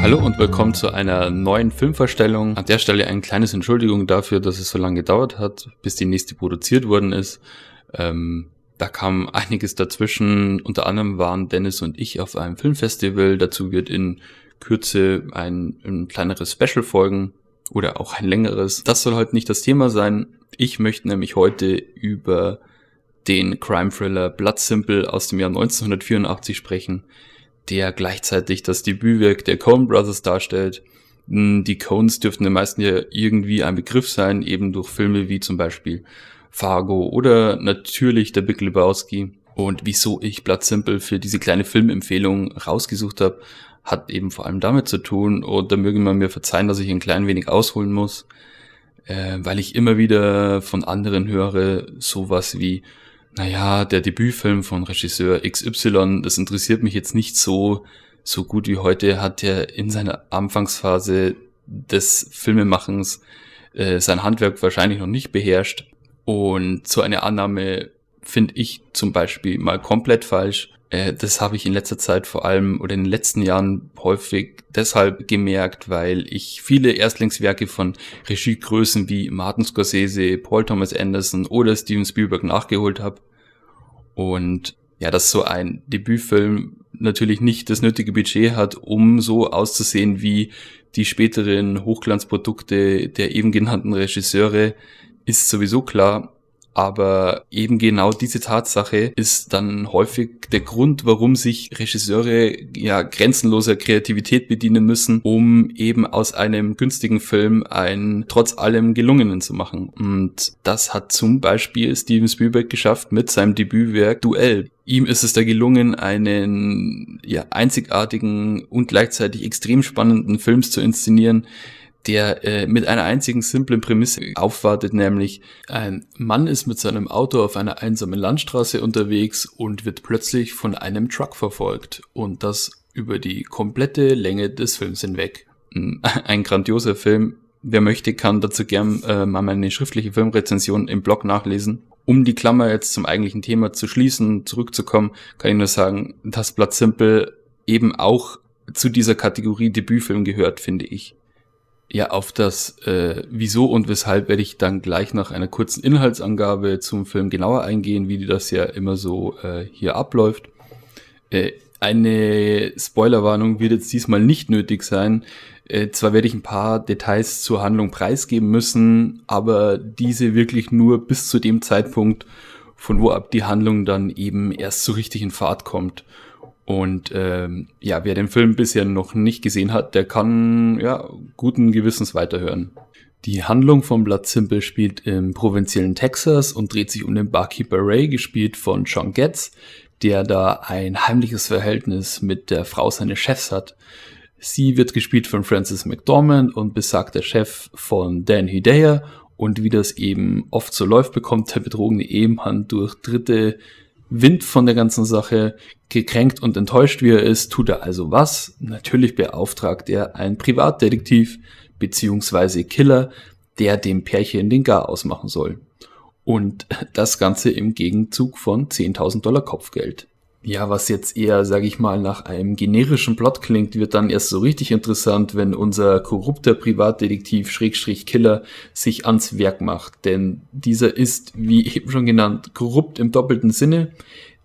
Hallo und willkommen zu einer neuen Filmvorstellung. An der Stelle ein kleines Entschuldigung dafür, dass es so lange gedauert hat, bis die nächste produziert worden ist. Da kam einiges dazwischen. Unter anderem waren Dennis und ich auf einem Filmfestival. Dazu wird in Kürze ein kleineres Special folgen oder auch ein längeres. Das soll heute nicht das Thema sein. Ich möchte nämlich heute über den Crime-Thriller Blood Simple aus dem Jahr 1984 sprechen, der gleichzeitig das Debütwerk der Coen Brothers darstellt. Die Coens dürften den meisten ja irgendwie ein Begriff sein, eben durch Filme wie zum Beispiel Fargo oder natürlich Der Big Lebowski. Und wieso ich Blood Simple für diese kleine Filmempfehlung rausgesucht habe, hat eben vor allem damit zu tun, und da möge man mir verzeihen, dass ich ein klein wenig ausholen muss, weil ich immer wieder von anderen höre, sowas wie, naja, der Debütfilm von Regisseur XY, das interessiert mich jetzt nicht so gut wie heute, hat er in seiner Anfangsphase des Filmemachens sein Handwerk wahrscheinlich noch nicht beherrscht. Und so eine Annahme finde ich zum Beispiel mal komplett falsch. Das habe ich in letzter Zeit vor allem oder in den letzten Jahren häufig deshalb gemerkt, weil ich viele Erstlingswerke von Regiegrößen wie Martin Scorsese, Paul Thomas Anderson oder Steven Spielberg nachgeholt habe. Und ja, dass so ein Debütfilm natürlich nicht das nötige Budget hat, um so auszusehen wie die späteren Hochglanzprodukte der eben genannten Regisseure, ist sowieso klar. Aber eben genau diese Tatsache ist dann häufig der Grund, warum sich Regisseure ja grenzenloser Kreativität bedienen müssen, um eben aus einem günstigen Film einen trotz allem gelungenen zu machen. Und das hat zum Beispiel Steven Spielberg geschafft mit seinem Debütwerk Duell. Ihm ist es da gelungen, einen einzigartigen und gleichzeitig extrem spannenden Film zu inszenieren, der mit einer einzigen simplen Prämisse aufwartet, nämlich ein Mann ist mit seinem Auto auf einer einsamen Landstraße unterwegs und wird plötzlich von einem Truck verfolgt, und das über die komplette Länge des Films hinweg. Ein grandioser Film. Wer möchte, kann dazu gern mal meine schriftliche Filmrezension im Blog nachlesen. Um die Klammer jetzt zum eigentlichen Thema zu schließen, zurückzukommen, kann ich nur sagen, dass Blood Simple eben auch zu dieser Kategorie Debütfilm gehört, finde ich. Ja, auf das Wieso und Weshalb werde ich dann gleich nach einer kurzen Inhaltsangabe zum Film genauer eingehen, wie das ja immer so hier abläuft. Eine Spoilerwarnung wird jetzt diesmal nicht nötig sein. Zwar werde ich ein paar Details zur Handlung preisgeben müssen, aber diese wirklich nur bis zu dem Zeitpunkt, von wo ab die Handlung dann eben erst so richtig in Fahrt kommt. Und wer den Film bisher noch nicht gesehen hat, der kann guten Gewissens weiterhören. Die Handlung von Blood Simple spielt im provinziellen Texas und dreht sich um den Barkeeper Ray, gespielt von John Getz, der da ein heimliches Verhältnis mit der Frau seines Chefs hat. Sie wird gespielt von Frances McDormand und besagter Chef von Dan Hedaya, und wie das eben oft so läuft, bekommt der betrogene Ehemann durch Dritte Wind von der ganzen Sache. Gekränkt und enttäuscht wie er ist, tut er also was? Natürlich beauftragt er einen Privatdetektiv bzw. Killer, der dem Pärchen den Garaus machen soll. Und das Ganze im Gegenzug von $10.000 Kopfgeld. Ja, was jetzt eher, sage ich mal, nach einem generischen Plot klingt, wird dann erst so richtig interessant, wenn unser korrupter Privatdetektiv /Killer sich ans Werk macht. Denn dieser ist, wie eben schon genannt, korrupt im doppelten Sinne.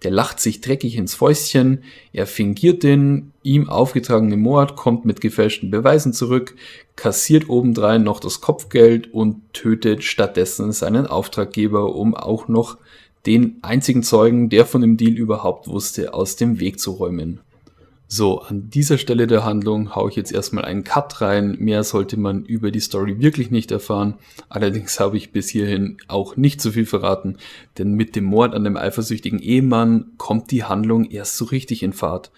Der lacht sich dreckig ins Fäustchen, er fingiert den ihm aufgetragenen Mord, kommt mit gefälschten Beweisen zurück, kassiert obendrein noch das Kopfgeld und tötet stattdessen seinen Auftraggeber, um auch noch den einzigen Zeugen, der von dem Deal überhaupt wusste, aus dem Weg zu räumen. So, an dieser Stelle der Handlung haue ich jetzt erstmal einen Cut rein. Mehr sollte man über die Story wirklich nicht erfahren. Allerdings habe ich bis hierhin auch nicht so viel verraten, denn mit dem Mord an dem eifersüchtigen Ehemann kommt die Handlung erst so richtig in Fahrt.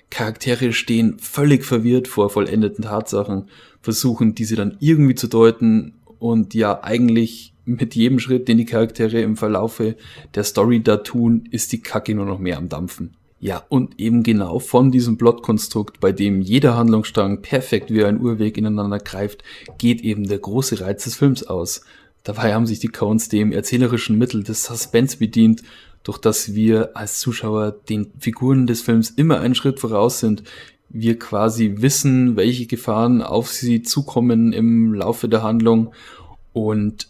Charaktere stehen völlig verwirrt vor vollendeten Tatsachen, versuchen diese dann irgendwie zu deuten, und ja, eigentlich mit jedem Schritt, den die Charaktere im Verlaufe der Story da tun, ist die Kacke nur noch mehr am Dampfen. Ja, und eben genau von diesem Plotkonstrukt, bei dem jeder Handlungsstrang perfekt wie ein Uhrwerk ineinander greift, geht eben der große Reiz des Films aus. Dabei haben sich die Coens dem erzählerischen Mittel des Suspense bedient, durch das wir als Zuschauer den Figuren des Films immer einen Schritt voraus sind, wir quasi wissen, welche Gefahren auf sie zukommen im Laufe der Handlung und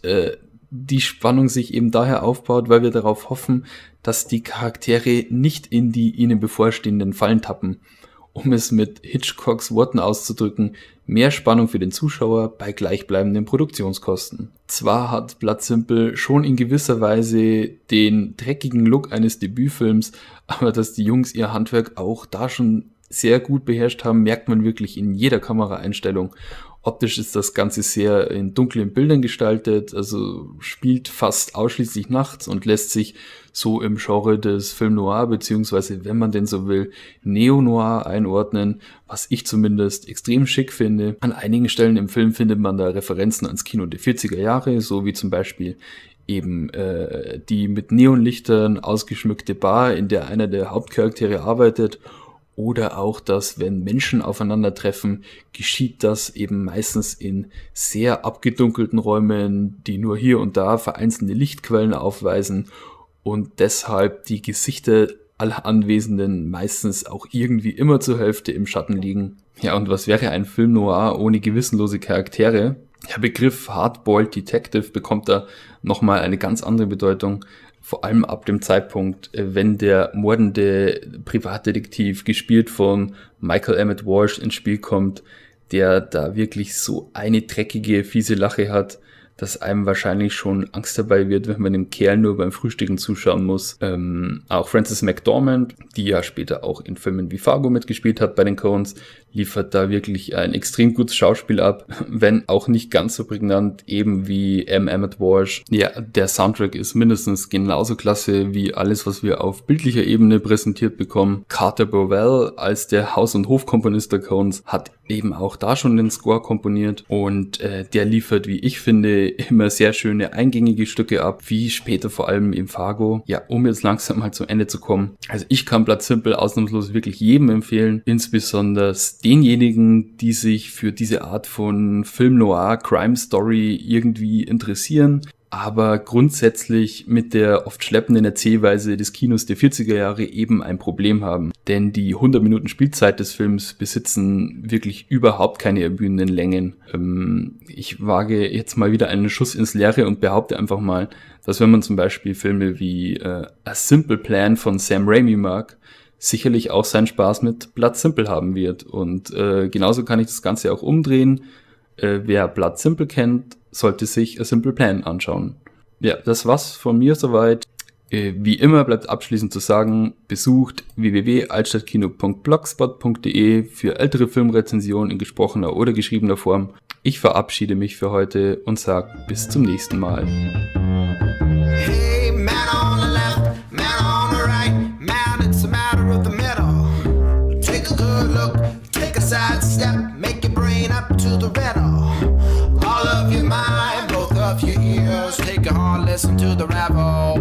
die Spannung sich eben daher aufbaut, weil wir darauf hoffen, dass die Charaktere nicht in die ihnen bevorstehenden Fallen tappen. Um es mit Hitchcocks Worten auszudrücken, mehr Spannung für den Zuschauer bei gleichbleibenden Produktionskosten. Zwar hat Blood Simple schon in gewisser Weise den dreckigen Look eines Debütfilms, aber dass die Jungs ihr Handwerk auch da schon sehr gut beherrscht haben, merkt man wirklich in jeder Kameraeinstellung. Optisch ist das Ganze sehr in dunklen Bildern gestaltet, also spielt fast ausschließlich nachts und lässt sich so im Genre des Film Noir beziehungsweise, wenn man denn so will, Neo-Noir einordnen, was ich zumindest extrem schick finde. An einigen Stellen im Film findet man da Referenzen ans Kino der 40er Jahre, so wie zum Beispiel eben die mit Neonlichtern ausgeschmückte Bar, in der einer der Hauptcharaktere arbeitet. Oder auch, dass wenn Menschen aufeinandertreffen, geschieht das eben meistens in sehr abgedunkelten Räumen, die nur hier und da vereinzelte Lichtquellen aufweisen und deshalb die Gesichter aller Anwesenden meistens auch irgendwie immer zur Hälfte im Schatten liegen. Ja, und was wäre ein Film noir ohne gewissenlose Charaktere? Der Begriff Hardboiled Detective bekommt da nochmal eine ganz andere Bedeutung. Vor allem ab dem Zeitpunkt, wenn der mordende Privatdetektiv, gespielt von Michael Emmett Walsh, ins Spiel kommt, der da wirklich so eine dreckige, fiese Lache hat, dass einem wahrscheinlich schon Angst dabei wird, wenn man dem Kerl nur beim Frühstücken zuschauen muss. Auch Frances McDormand, die ja später auch in Filmen wie Fargo mitgespielt hat bei den Coens, liefert da wirklich ein extrem gutes Schauspiel ab, wenn auch nicht ganz so prägnant, eben wie Emmett Walsh. Ja, der Soundtrack ist mindestens genauso klasse wie alles, was wir auf bildlicher Ebene präsentiert bekommen. Carter Burwell als der Haus- und Hofkomponist der Coens hat eben auch da schon den Score komponiert und der liefert, wie ich finde, immer sehr schöne eingängige Stücke ab, wie später vor allem im Fargo. Ja, um jetzt langsam mal zum Ende zu kommen. Also ich kann Blood Simple ausnahmslos wirklich jedem empfehlen, insbesondere denjenigen, die sich für diese Art von Film Noir, Crime Story irgendwie interessieren, aber grundsätzlich mit der oft schleppenden Erzählweise des Kinos der 40er Jahre eben ein Problem haben. Denn die 100 Minuten Spielzeit des Films besitzen wirklich überhaupt keine erbühnenden Längen. Ich wage jetzt mal wieder einen Schuss ins Leere und behaupte einfach mal, dass wenn man zum Beispiel Filme wie A Simple Plan von Sam Raimi mag, sicherlich auch seinen Spaß mit Blood Simple haben wird. Und genauso kann ich das Ganze auch umdrehen. Wer Blood Simple kennt, sollte sich A Simple Plan anschauen. Ja, das war's von mir soweit. Wie immer bleibt abschließend zu sagen, besucht www.altstadtkino.blogspot.de für ältere Filmrezensionen in gesprochener oder geschriebener Form. Ich verabschiede mich für heute und sage bis zum nächsten Mal. Hey, man on the left, man on the right, man, it's a matter of the middle. Take a good look, take a side step, make your brain up to the riddle. All of your mind, both of your ears, take a hard listen to the rebel.